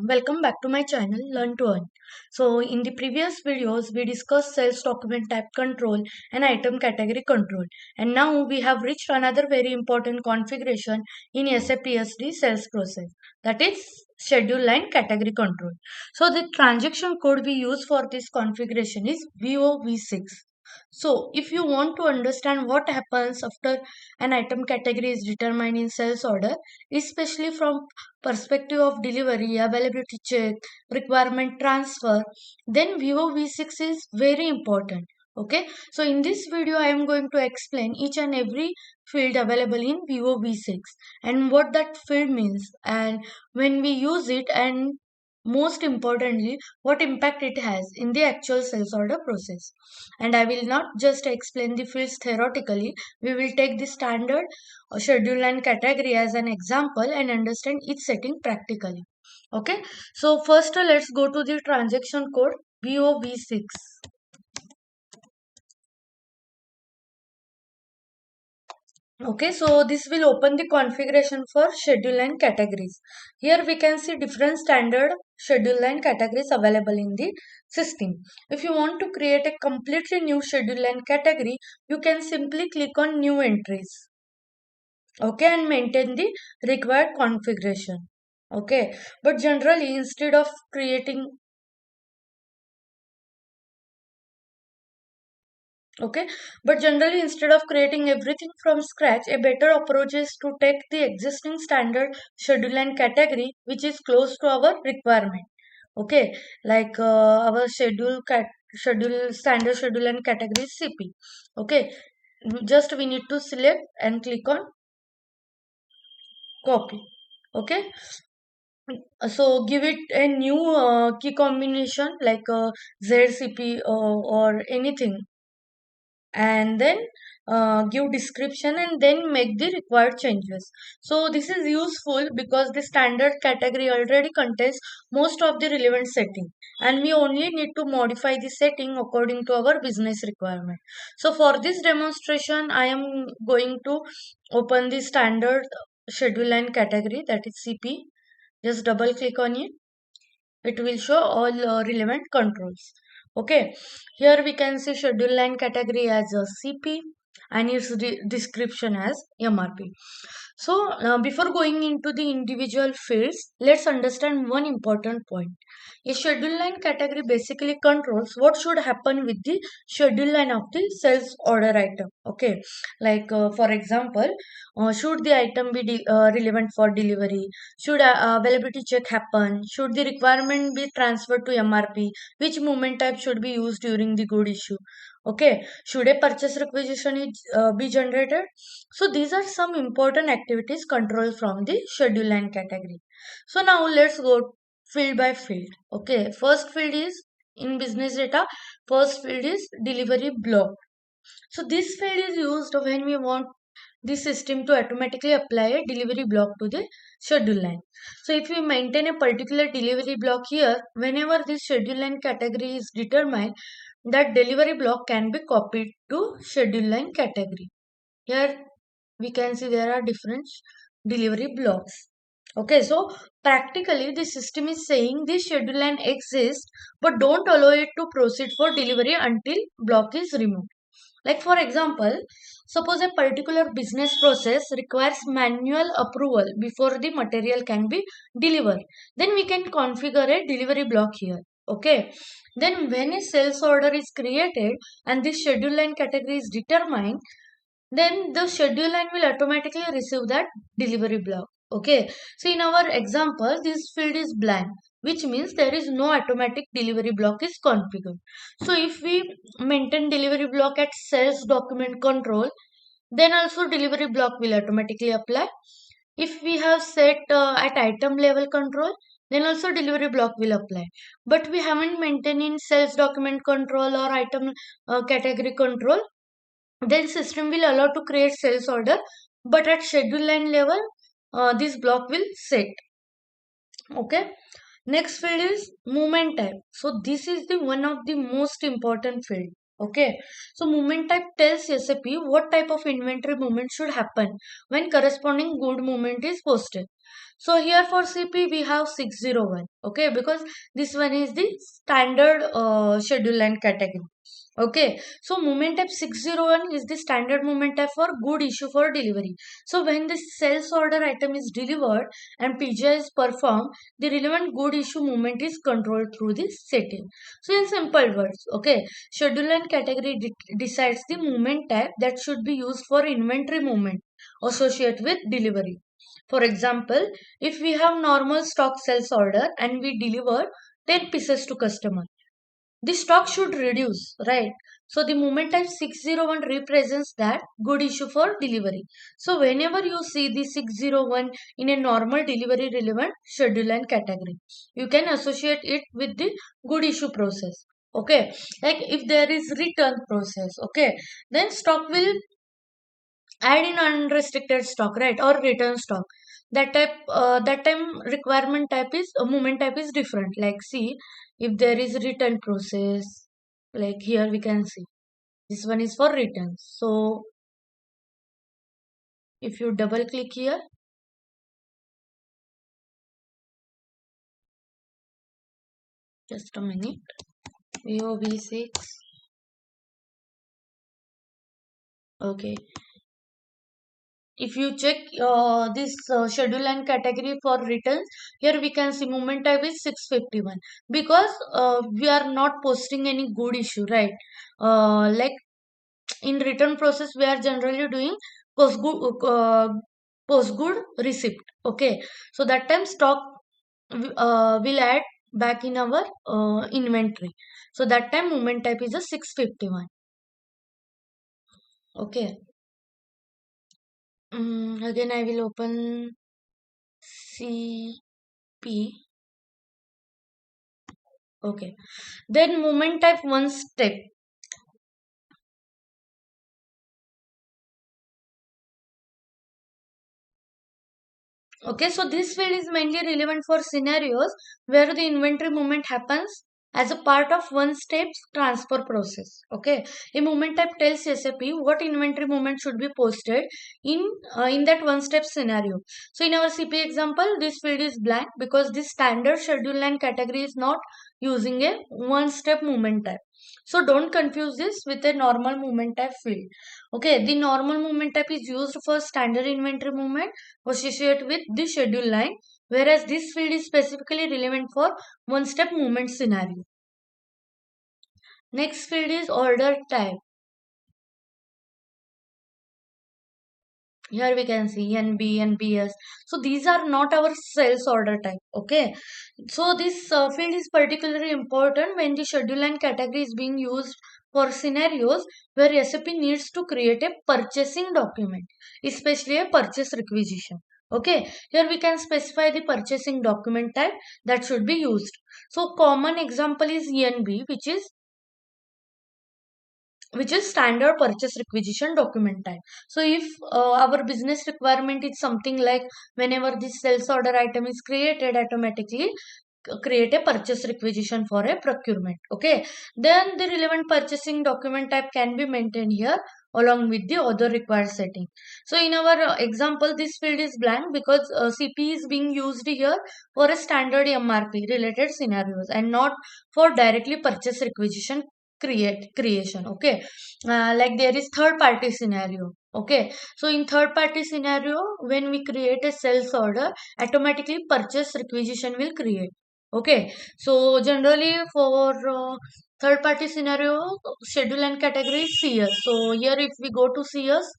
welcome back to my channel Learn to Earn. So in the previous videos we discussed sales document type control and item category control, and now we have reached another very important configuration in SAP SD sales process, that is schedule line category control. So the transaction code we use for this configuration is VOV6. So if you want to understand what happens after an item category is determined in sales order, especially from perspective of delivery, availability check, requirement transfer, then VOV6 is very important. Okay, so in this video I am going to explain each and every field available in VOV6 and what that field means and when we use it, and most importantly what impact it has in the actual sales order process. And I will not just explain the fields theoretically, we will take the standard schedule and category as an example and understand each setting practically. Okay, so first let's go to the transaction code VOV6. Okay, so this will open the configuration for schedule line categories. Here we can see different standard schedule line categories available in the system. If you want to create a completely new schedule line category, you can simply click on new entries. Okay, and maintain the required configuration. Okay, but generally instead of creating Okay, but generally instead of creating everything from scratch, a better approach is to take the existing standard schedule and category which is close to our requirement. Okay, like our schedule standard schedule and category is CP. Okay, just we need to select and click on copy. Okay, so give it a new key combination like ZCP or anything, and then give description and then make the required changes. So this is useful because the standard category already contains most of the relevant setting, and we only need to modify the setting according to our business requirement. So for this demonstration I am going to open the standard schedule line category, that is CP. Just double click on it, it will show all relevant controls. Okay, here we can see schedule line category as a CP and its description as MRP. So before going into the individual fields, let's understand one important point. A schedule line category basically controls what should happen with the schedule line of the sales order item. Okay, like for example, should the item be relevant for delivery? Should availability check happen? Should the requirement be transferred to MRP? Which movement type should be used during the good issue? Okay, should a purchase requisition be generated? So these are some important activities controlled from the schedule line category. So now let's go field by field. Okay, first field is in business data. First field is delivery block. So this field is used when we want the system to automatically apply a delivery block to the schedule line. So if we maintain a particular delivery block here, whenever this schedule line category is determined, that delivery block can be copied to schedule line category. Here we can see there are different delivery blocks. Okay, so practically the system is saying this schedule line exists, but don't allow it to proceed for delivery until block is removed. Like for example, suppose a particular business process requires manual approval before the material can be delivered. Then we can configure a delivery block here. Okay. Then when a sales order is created and the schedule line category is determined, then the schedule line will automatically receive that delivery block. Okay. So in our example, this field is blank, which means there is no automatic delivery block is configured. So if we maintain delivery block at sales document control, then also delivery block will automatically apply. If we have set at item level control, then also delivery block will apply. But we haven't maintained in sales document control or item category control, then system will allow to create sales order, but at schedule line level this block will set. Okay, next field is movement type. So this is the one of the most important field. Okay, so movement type tells SAP what type of inventory movement should happen when corresponding good movement is posted. So here for CP we have 601. Okay, because this one is the standard schedule and category. Okay, so movement type 601 is the standard movement type for good issue for delivery. So when the sales order item is delivered and PGI is performed, the relevant good issue movement is controlled through this setting. So in simple words, okay, schedule and category decides the movement type that should be used for inventory movement associated with delivery. For example, if we have normal stock sales order and we deliver 10 pieces to customer, the stock should reduce, right? So the movement type 601 represents that good issue for delivery. So whenever you see the 601 in a normal delivery relevant schedule and category, you can associate it with the good issue process. Okay, like if there is return process, okay, then stock will add in unrestricted stock, right, or return stock. That time requirement type is movement type is different. Like see, if there is return process, like here we can see this one is for return. So if you double click here, just a minute, VOV6, okay, if you check this schedule and category for returns, here we can see movement type is 651, because we are not posting any good issue, right? Like in return process we are generally doing post good receipt. Okay, so that time stock will add back in our inventory. So that time movement type is a 651. Okay. Again I will open CP. Okay, then movement type one step. Okay, so this field is mainly relevant for scenarios where the inventory movement happens as a part of one step's transfer process. Okay, a movement type tells SAP what inventory movement should be posted in that one step scenario. So in our CP example, this field is blank because this standard schedule and category is not using a one step movement type. So don't confuse this with a normal movement type field. Okay, the normal movement type is used for standard inventory movement associated with the schedule line, whereas this field is specifically relevant for one step movement scenario. Next field is order type. Here we can see NB and BS. So these are not our sales order type. Okay. So this field is particularly important when the schedule and category is being used for scenarios where SAP needs to create a purchasing document, especially a purchase requisition. Okay. Here we can specify the purchasing document type that should be used. So common example is ENB, which is standard purchase requisition document type. So if our business requirement is something like whenever this sales order item is created, automatically create a purchase requisition for a procurement. Okay, then the relevant purchasing document type can be maintained here along with the other required setting. So in our example, this field is blank because CP is being used here for a standard MRP related scenarios and not for directly purchase requisition creation. Okay, like there is third party scenario. Okay, so in third party scenario, when we create a sales order, automatically purchase requisition will create. Okay, so generally for third party scenario, schedule and category is CS. So here if we go to CS,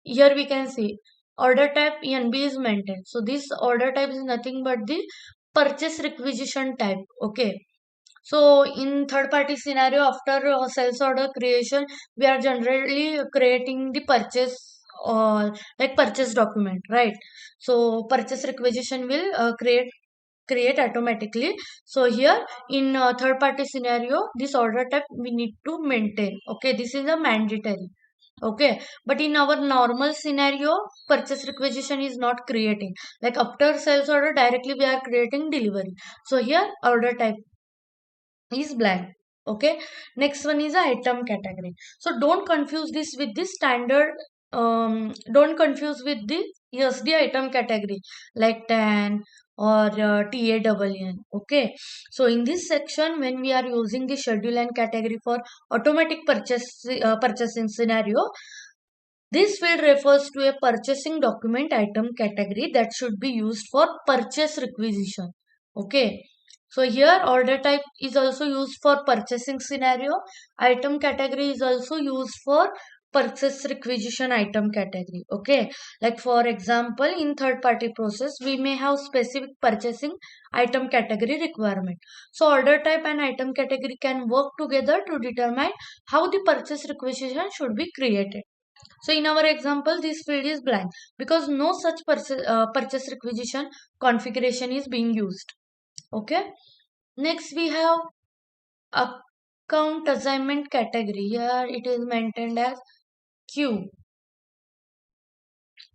here we can see order type NB is maintained. So this order type is nothing but the purchase requisition type. Okay, so in third party scenario, after sales order creation, we are generally creating the purchase or like purchase document, right? So purchase requisition will create automatically. So here in third party scenario, this order type we need to maintain. Okay, this is a mandatory. Okay, but in our normal scenario, purchase requisition is not creating. Like after sales order, directly we are creating delivery. So here order type is blank. Okay, next one is a item category. So don't confuse this with the standard, don't confuse with the SD item category like TAN or TANN. Okay, so in this section, when we are using the schedule and category for automatic purchasing scenario, this field refers to a purchasing document item category that should be used for purchase requisition. Okay. So here order type is also used for purchasing scenario. Item category is also used for purchase requisition item category. Okay. Like for example, in third party process, we may have specific purchasing item category requirement. So order type and item category can work together to determine how the purchase requisition should be created. So in our example, this field is blank because no such purchase requisition configuration is being used. Okay. Next we have account assignment category. Here it is maintained as Q.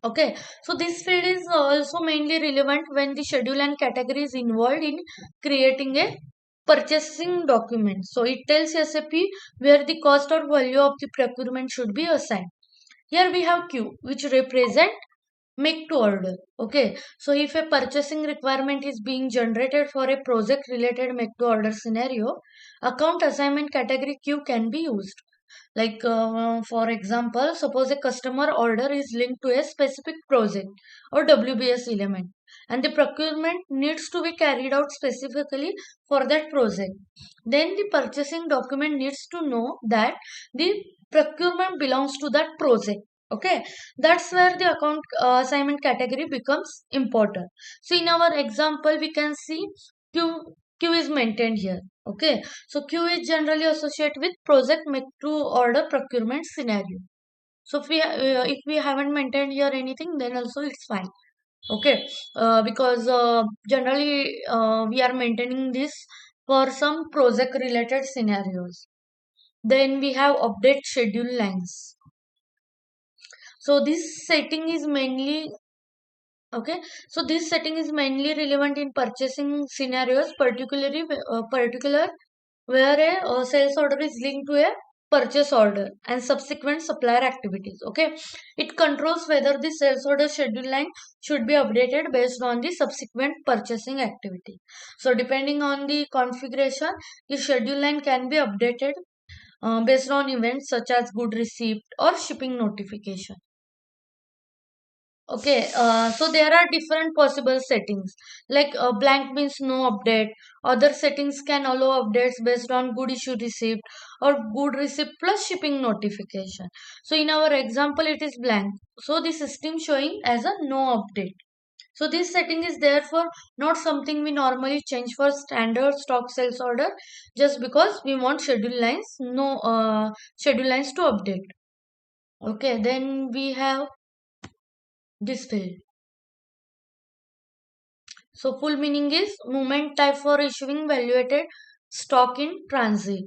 Okay. So this field is also mainly relevant when the schedule and category is involved in creating a purchasing document. So it tells SAP where the cost or value of the procurement should be assigned. Here we have Q, which represent make to order. Okay, so if a purchasing requirement is being generated for a project related make to order scenario, account assignment category Q can be used. Like for example, suppose a customer order is linked to a specific project or WBS element, and the procurement needs to be carried out specifically for that project. Then the purchasing document needs to know that the procurement belongs to that project. Okay, that's where the account assignment category becomes important. So in our example, we can see Q is maintained here. Okay, so Q is generally associated with project make to order procurement scenario. So if we haven't maintained here anything, then also it's fine. Okay, because generally we are maintaining this for some project related scenarios. Then we have update schedule lines. So this setting is mainly okay. So this setting is mainly relevant in purchasing scenarios, particular where a sales order is linked to a purchase order and subsequent supplier activities. Okay, it controls whether the sales order schedule line should be updated based on the subsequent purchasing activity. So depending on the configuration, the schedule line can be updated based on events such as good receipt or shipping notification. Okay, so there are different possible settings. Like blank means no update. Other settings can allow updates based on good issue receipt or good receipt plus shipping notification. So in our example, it is blank. So the system showing as a no update. So this setting is therefore not something we normally change for standard stock sales order just because we want schedule lines, no schedule lines to update. Okay, then we have this field. So full meaning is movement type for issuing valuated stock in transit.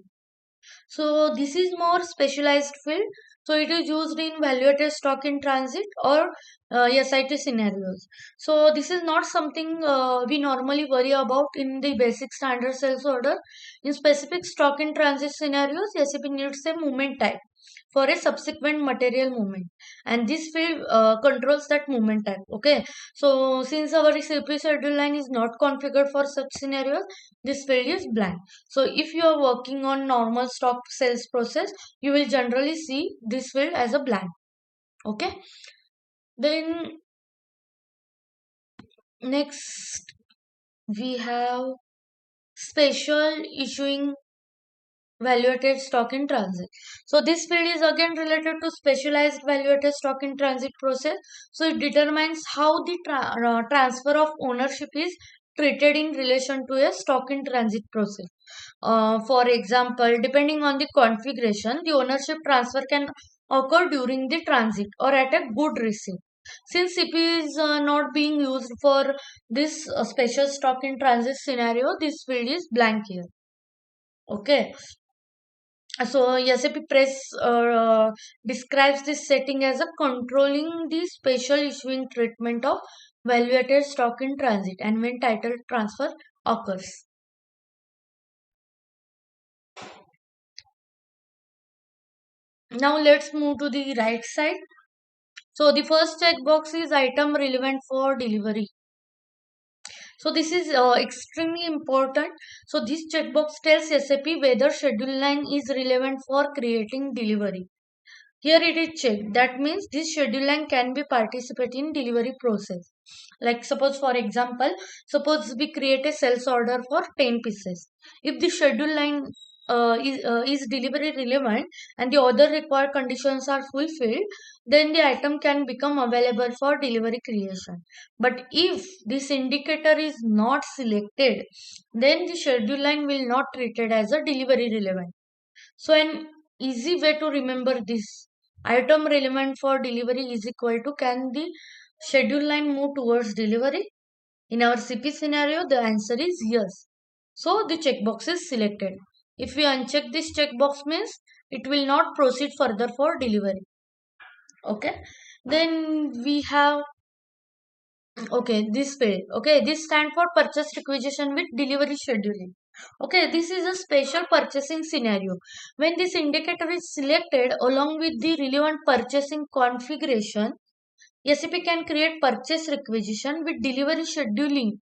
So this is more specialized field. So it is used in valuated stock in transit or SIT scenarios. So this is not something we normally worry about in the basic standard sales order. In specific stock in transit scenarios, SAP needs a movement type for a subsequent material movement, and this field controls that movement type. Okay, so since our CP schedule line is not configured for such scenarios, this field is blank. So if you are working on normal stock sales process, you will generally see this field as a blank. Okay, then next we have special issuing valuated stock in transit. So this field is again related to specialized valuated stock in transit process. So it determines how the transfer of ownership is treated in relation to a stock in transit process. For example, depending on the configuration, the ownership transfer can occur during the transit or at a good receipt. Since CP is not being used for this special stock in transit scenario, this field is blank here. Okay, so SAP Press describes this setting as a controlling the special issuing treatment of valuated stock in transit and when title transfer occurs. Now let's move to the right side. So the first checkbox is item relevant for delivery. So this is extremely important. So this checkbox tells SAP whether schedule line is relevant for creating delivery. Here it is checked. That means this schedule line can be participate in delivery process. Like suppose for example, suppose we create a sales order for 10 pieces. If the schedule line is delivery relevant and the other required conditions are fulfilled, then the item can become available for delivery creation. But if this indicator is not selected, then the schedule line will not treated as a delivery relevant. So an easy way to remember this item relevant for delivery is equal to can the schedule line move towards delivery? In our CP scenario, the answer is yes. So the checkbox is selected. If we uncheck this checkbox means it will not proceed further for delivery. Okay. Then we have okay this field. Okay, this stand for purchase requisition with delivery scheduling. Okay, this is a special purchasing scenario. When this indicator is selected along with the relevant purchasing configuration, SAP can create purchase requisition with delivery scheduling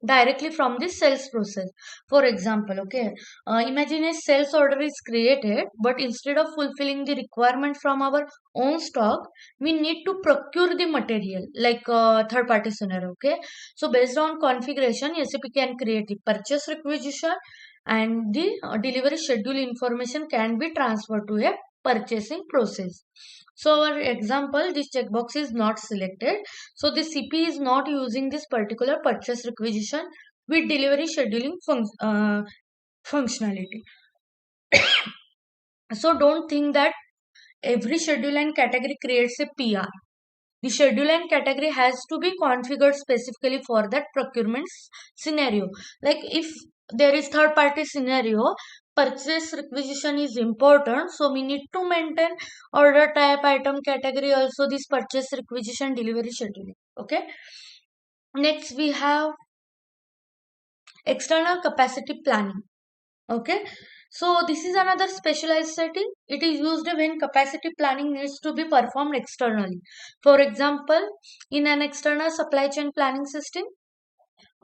directly from the sales process. For example, okay, imagine a sales order is created, but instead of fulfilling the requirement from our own stock, we need to procure the material like third party scenario. Okay, so based on configuration, SAP can create the purchase requisition and the delivery schedule information can be transferred to a purchasing process. So our example, this checkbox is not selected. So the CP is not using this particular purchase requisition with delivery scheduling functionality. So don't think that every schedule and category creates a PR. The schedule and category has to be configured specifically for that procurement scenario. Like if there is third party scenario, purchase requisition is important. So we need to maintain order type, item category, also this purchase requisition delivery scheduling. Okay. Next we have external capacity planning. Okay. So this is another specialized setting. It is used when capacity planning needs to be performed externally. For example, in an external supply chain planning system,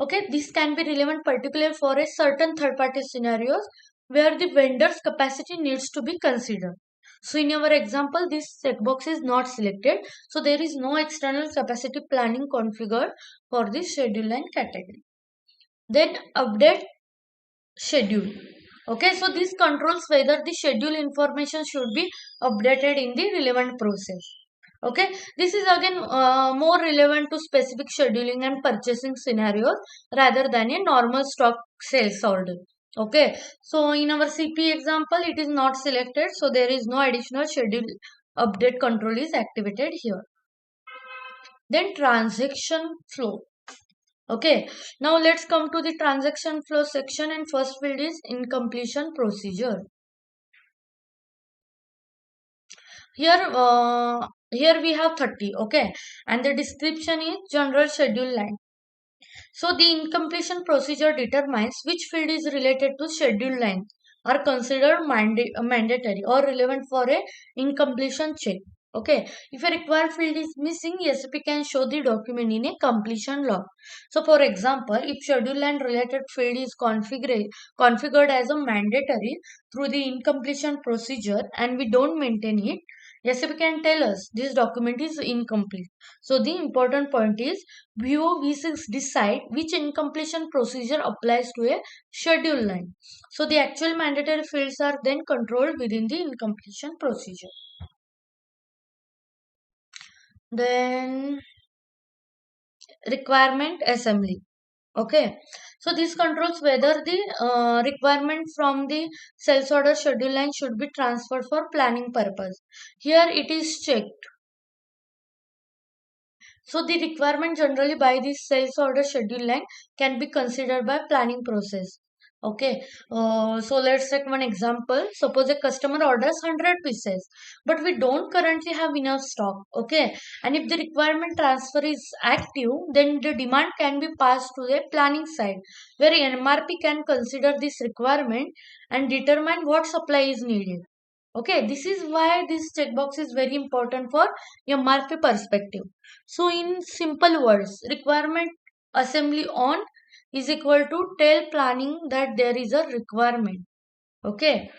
okay, this can be relevant particularly for a certain third party scenarios where the vendor's capacity needs to be considered. So in our example, this checkbox is not selected. So there is no external capacity planning configured for this schedule line category. Then update schedule. Okay, so this controls whether the schedule information should be updated in the relevant process. Okay, this is again more relevant to specific scheduling and purchasing scenarios rather than a normal stock sales order. Okay, so in our CP example, it is not selected, so there is no additional schedule update control is activated here. Then transaction flow. Okay, now let's come to the transaction flow section, and first field is incompletion procedure. Here, here we have 30, okay, and the description is general schedule line. So the incompletion procedure determines which field is related to schedule line are considered mandatory or relevant for a incompletion check. Okay, if a required field is missing, SAP can show the document in a completion log. So, for example, if schedule and related field is configured as a mandatory through the incompletion procedure and we don't maintain it, SAP can tell us this document is incomplete. So, the important point is VOV6 decide which incompletion procedure applies to a schedule line. So, the actual mandatory fields are then controlled within the incompletion procedure. Then requirement assembly. Okay, so this controls whether the requirement from the sales order schedule line should be transferred for planning purpose. Here it is checked. So the requirement generally by the sales order schedule line can be considered by planning process. Okay, so let's take one example. Suppose a customer orders 100 pieces, but we don't currently have enough stock. Okay, and if the requirement transfer is active, then the demand can be passed to the planning side, where MRP can consider this requirement and determine what supply is needed. Okay, this is why this checkbox is very important for MRP perspective. So in simple words, requirement assembly on is equal to tell planning that there is a requirement. Okay,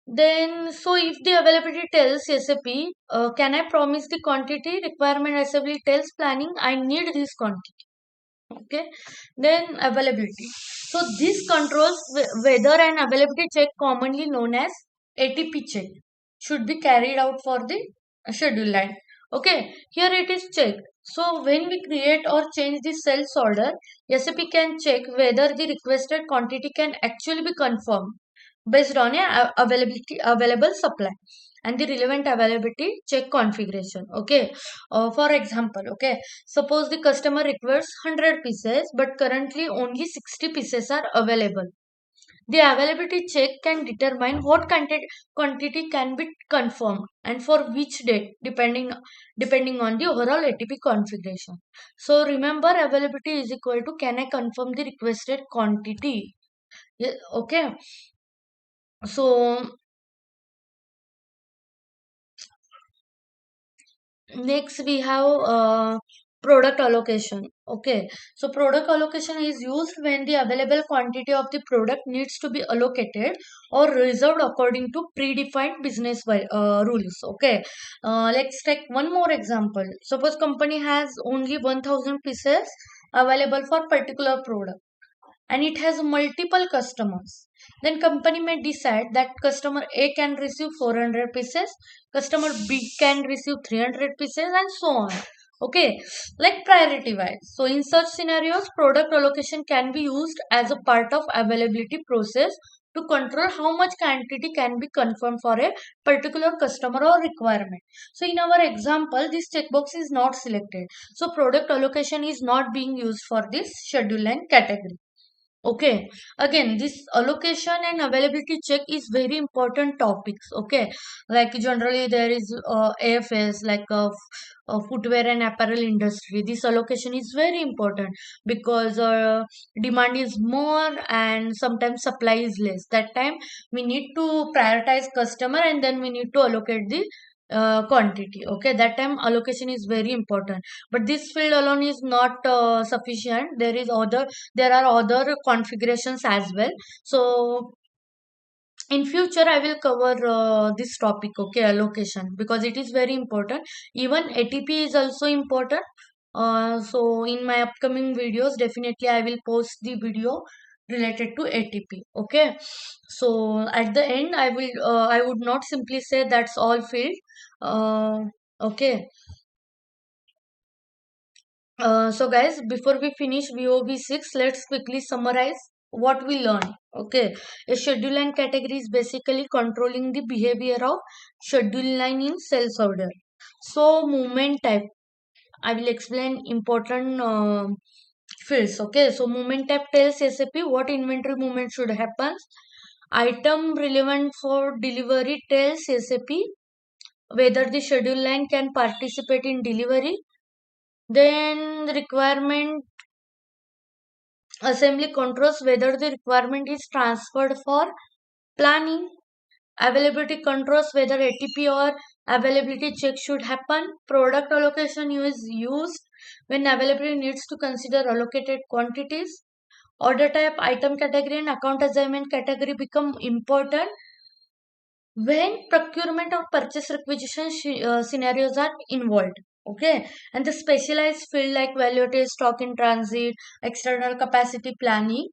then so if the availability tells SAP, can I promise the quantity? Requirement assembly tells planning, I need this quantity. Okay, then availability. So this controls whether an availability check, commonly known as ATP check, should be carried out for the schedule line. Okay, here it is checked. So when we create or change the sales order, SAP can check whether the requested quantity can actually be confirmed based on a availability available supply and the relevant availability check configuration. Okay, for example, okay, suppose the customer requires 100 pieces but currently only 60 pieces are available. The availability check can determine what quantity can be confirmed and for which date, depending on the overall ATP configuration. So remember, availability is equal to can I confirm the requested quantity. Yeah, okay. So next we have product allocation. Okay, so product allocation is used when the available quantity of the product needs to be allocated or reserved according to predefined business rules. Okay, let's take one more example. Suppose company has only 1000 pieces available for particular product and it has multiple customers, then company may decide that customer A can receive 400 pieces, customer B can receive 300 pieces, and so on. Okay, like priority wise. So in such scenarios, product allocation can be used as a part of availability process to control how much quantity can be confirmed for a particular customer or requirement. So in our example, this checkbox is not selected. So product allocation is not being used for this schedule line category. Okay, again, this allocation and availability check is very important topics. Okay, like generally there is AFS, like footwear and apparel industry. This allocation is very important because demand is more and sometimes supply is less. That time we need to prioritize customer and then we need to allocate the quantity. Okay, that time allocation is very important, but this field alone is not sufficient. There are other configurations as well. So in future I will cover this topic, okay, allocation, because it is very important. Even ATP is also important. So in my upcoming videos definitely I will post the video related to ATP. Okay, so at the end I would not simply say that's all field. Okay, so guys, before we finish VOV6, let's quickly summarize what we learned. Okay, a schedule line category is basically controlling the behavior of schedule line in sales order. So movement type, I will explain important fields. Okay, so movement type tells SAP what inventory movement should happen. Item relevant for delivery tells SAP whether the schedule line can participate in delivery. Then requirement assembly controls whether the requirement is transferred for planning. Availability controls whether ATP or availability check should happen. Product allocation is used when availability needs to consider allocated quantities. Order type, item category, and account assignment category become important when procurement or purchase requisition scenarios are involved. Okay, and the specialized field like valuated, stock in transit, external capacity planning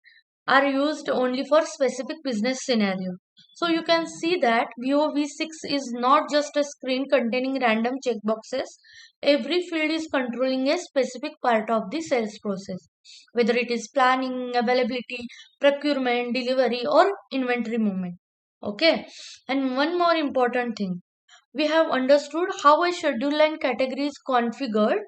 are used only for specific business scenario. So you can see that VOV6 is not just a screen containing random checkboxes. Every field is controlling a specific part of the sales process, whether it is planning, availability, procurement, delivery, or inventory movement. Okay, and one more important thing, we have understood how a schedule line category is configured,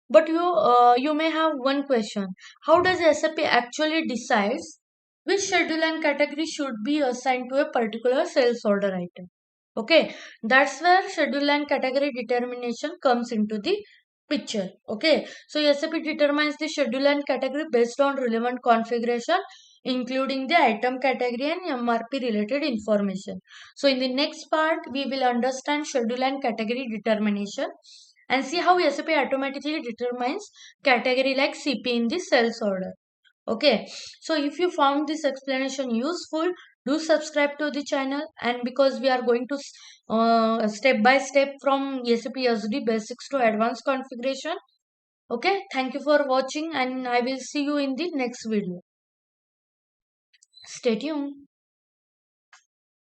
but you may have one question: how does SAP actually decides which schedule line category should be assigned to a particular sales order item? Okay, that's where schedule line category determination comes into the picture. Okay, so SAP determines the schedule line category based on relevant configuration including the item category and MRP related information. So in the next part, we will understand schedule and category determination and see how SAP automatically determines category like CP in the sales order. Okay, so if you found this explanation useful, do subscribe to the channel, and because we are going to step by step from SAP SD basics to advanced configuration. Okay, thank you for watching, and I will see you in the next video. Stay tuned.